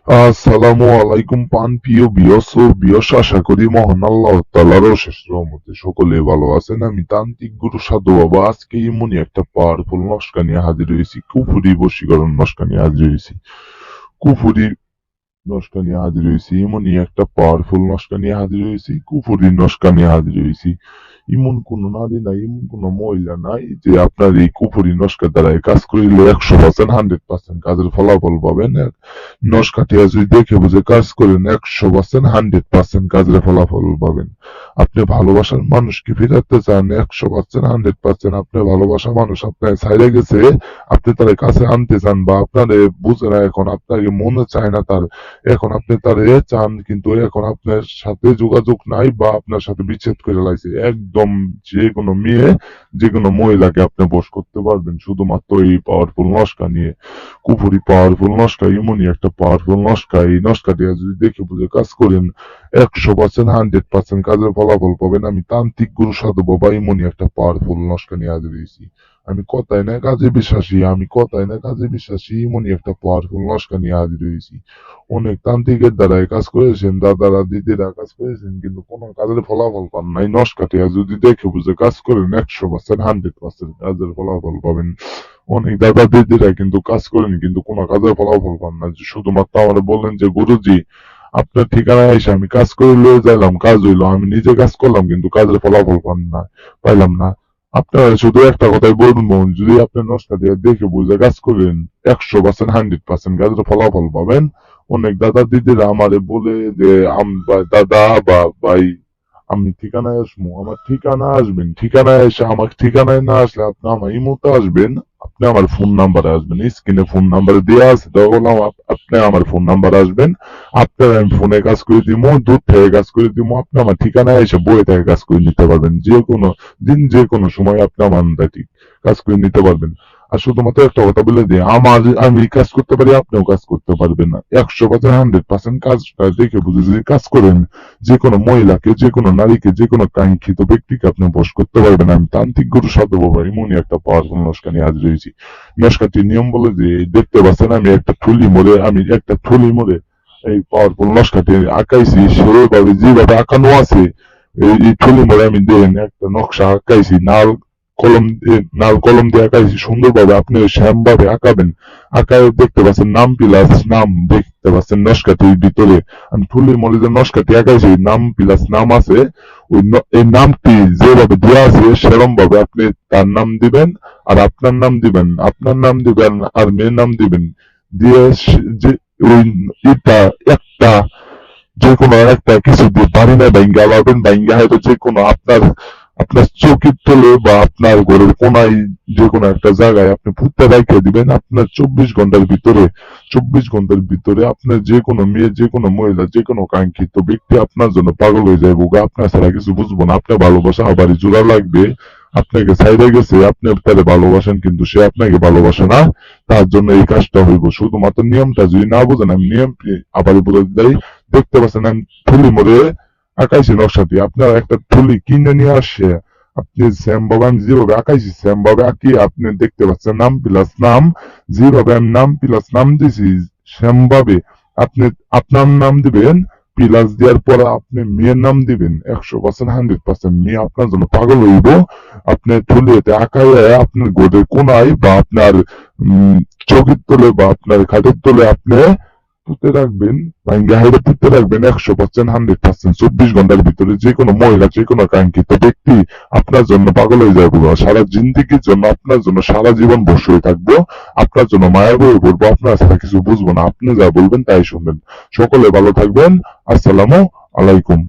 আসসালামু আলাইকুম প্রিয় বিয়স ও বিয়স, আশা করি মহান আল্লাহ তাআলার অশেষ রহমতে সকলে ভালো আছেন। আমি তান্ত্রিক গুরু সাধু বাবা আজকে এমনই একটা পাওয়ারফুল নস্কা নিয়ে হাজির হয়েছি। কুফুরি বশীকরণ নস্কা নিয়ে হাজির হয়েছি। কুফুরি নস্কা নিয়ে হাজির হয়েছি। এমনই একটা পাওয়ারফুল নস্কা নিয়ে হাজির হয়েছি। কুফুরি নস্কা নিয়ে হাজির হয়েছি। এমন কোন নারী নাই, এমন কোন মহিলা নাই যে আপনার এই কুফুরি নস্কার দ্বারা কাজ করিলে 100% 100% কাজের ফলাফল পাবেন। নস্কাটি যদি দেখে বুঝে কাজ করেন 100% 100% কাজের ফলাফল পাবেন। আপনি ভালোবাসার মানুষকে ফিরাতে চান 100% 100%, আপনি ভালোবাসা মানুষ আপনার ছাইড়ে গেছে, আপনি তার কাছে আনতে চান বা আপনার বুঝে না, এখন আপনাকে মনে চায় না তার, এখন আপনি তার চান কিন্তু এখন আপনার সাথে যোগাযোগ নাই বা আপনার সাথে বিচ্ছেদ করে লাইছে। একদম যে কোনো মেয়ে, যে কোনো মহিলাকে আপনি বশ করতে পারবেন শুধুমাত্র এই পাওয়ারফুল নস্কা নিয়ে। কুফুরি পাওয়ারফুল নস্কা এমনই একটা পাওয়ারফুল নস্কা, এই নস্কাটি যদি দেখে বুঝে কাজ করেন 100% 100% কাজের ফলাফল পাবেন। আমি তান্ত্রিক গুরু সাধু বাবা এমনই একটা পাওয়ারফুল নস্কা নিয়ে হাজির হয়েছি। আমি কথায় না কাজে বিশ্বাসী, আমি কথায় না কাজে বিশ্বাসী, এমনই একটা পাওয়ারফুল নস্কা নিয়ে হাজির হয়েছি। অনেক তান্ত্রিকের দ্বারা কাজ করেছেন, দাদারা দিদিরা কাজ করেছেন, কিন্তু কোনো কাজের ফলাফল পান নাই। নস্কাটি যদি দেখে বুঝে কাজ করেন 100% 100% কাজের ফলাফল পাবেন। অনেক দাদা দিদিরা কিন্তু কাজ করেন কিন্তু কোনো কাজের ফলাফল পান না। শুধুমাত্র আমার বললেন যে গুরুজি আপনার ঠিকানায় এসে আমি কাজ করে লয়ে যাইলাম, কাজ হইলো, আমি নিজে কাজ করলাম কিন্তু কাজের ফলাফল পাইলাম না। আপনারা শুধু একটা কথাই বলবো, যদি আপনি নস্কা দিয়ে দেখে বুঝে কাজ করেন 100% 100% কাজের ফলাফল পাবেন। অনেক দাদা দিদিরা আমারে বলে যে দাদা বা ভাই আমি ঠিকানায় আসবো, আমার ঠিকানা আসবেন, ঠিকানায় এসে আমার ঠিকানায় না আসলে আপনি আমার ইমোতে আসবেন, আপনি আমার ফোন নাম্বারে আসবেন, স্ক্রিনে ফোন নাম্বার দেওয়া আছে, তখন আপনি আমার ফোন নাম্বার আসবেন, আপনার আমি ফোনে কাজ করে দিব, দূর থেকে কাজ করে দিব, আপনি আমার ঠিকানায় এসে বয়ে থেকে কাজ করে নিতে পারবেন। যে কোনো দিন যে কোনো সময় আপনি আমার কাজ করে নিতে পারবেন। আর শুধুমাত্র একটা কথা বলে দিই, আমি কাজ করতে পারি, আপনিও কাজ করতে পারবেন না। 100% 100% কাজটা দেখে বুঝে যদি কাজ করেন যে কোনো মহিলাকে, যে কোনো নারীকে, যে কোনো কাঙ্ক্ষিত ব্যক্তিকে আপনি বশ করতে পারবেন। আমি তান্ত্রিক গুরু সাধু বাবা এমনই একটা পাওয়ারফুল নস্কা নিয়ে হাজির হয়েছি। নস্কাটির নিয়ম বলে যে দেখতে পাচ্ছেন আমি একটা ঠুলি মোড়ে এই পাওয়ারফুল নস্কাটি আঁকাইছি, সেভাবে যেভাবে আঁকানো আছে এই ঠুলি মোড়ে আমি দেখেন একটা নকশা আঁকাইছি, নাল কলম দিয়ে আঁকাইছি সুন্দরভাবে। আপনি শ্যাম ভাবে আঁকাবেন, আঁকায় দেখতে পাচ্ছেন নাম প্লাস নাম দেখতে পাচ্ছেন নস্কাটির ভিতরে। আমি ফুলের মধ্যে যে নস্কাটি আঁকাইছি নাম প্লাস নাম আছে, এই নামটি যেভাবে দেওয়া আছে সেরকম ভাবে আপনি তার নাম দিবেন আর আপনার নাম দিবেন, আপনার নাম দিবেন আর মেয়ের নাম দিবেন, দিয়ে যে ওই এটা একটা যে কোনো একটা কিছু দিয়ে বাড়ি না ভাঙ্গা লাগাবেন, ভাঙ্গা হয়তো যে কোনো আপনার আপনার চোখের তলে বা আপনার ঘরের কোনায় যে কোনো একটা জায়গায় আপনি পুঁতে রেখে দিবেন। আপনার 24 ঘন্টার ভিতরে আপনার যে কোনো মেয়ে, যে কোনো মহিলা, যে কোনো কাঙ্ক্ষিত ব্যক্তি আপনার জন্য পাগল হয়ে যাবে, আপনার ছাড়া কিছু বুঝবো না, আপনার ভালোবাসা আবারই জোড়া লাগবে। আপনাকে ছাইড়ে গেছে, আপনি তারে ভালোবাসেন কিন্তু সে আপনাকে ভালোবাসে না, তার জন্য এই কাজটা হইব। শুধুমাত্র নিয়মটা যদি না বোঝেন, আমি নিয়মটি আবার বলে দেই। দেখতে পাচ্ছেন আমি থুলি মরে আঁকাইছি নকশাটি, আপনার একটা থুলি কিনে নিয়ে আসছে, আপনি শ্যাম বাবা আমি যেভাবে আঁকাইছি শ্যাম ভাবে আঁকিয়ে আপনি দেখতে পাচ্ছেন নাম প্লাস নাম, যেভাবে আমি নাম প্লাস নাম দিছি শ্যাম ভাবে আপনি আপনার নাম দিবেন, প্লাস দেওয়ার পর আপনি মেয়ের নাম দিবেন। 100% 100% মেয়ে আপনার জন্য পাগল হইব। আপনি থুলিতে আঁকাইয়া আপনার গোদের কোনায় বা আপনার চোখের তলে বা আপনার খাটের তলে আপনি পুঁতে রাখবেন, ভাঙ্গা হাইরে পুঁতে রাখবেন 100% 100%। 24 ঘন্টার ভিতরে যে কোনো মহিলা, যে কোনো কাঙ্ক্ষিত ব্যক্তি আপনার জন্য পাগল হয়ে যাবে, সারা জিন্দিগির জন্য আপনার জন্য সারা জীবন বশ হয়ে থাকবো, আপনার জন্য মায়া বয়ে পড়বো, আপনার সাথে কিছু বুঝবো না, আপনি যা বলবেন তাই শুনবেন। সকলে ভালো থাকবেন। আসসালামু আলাইকুম।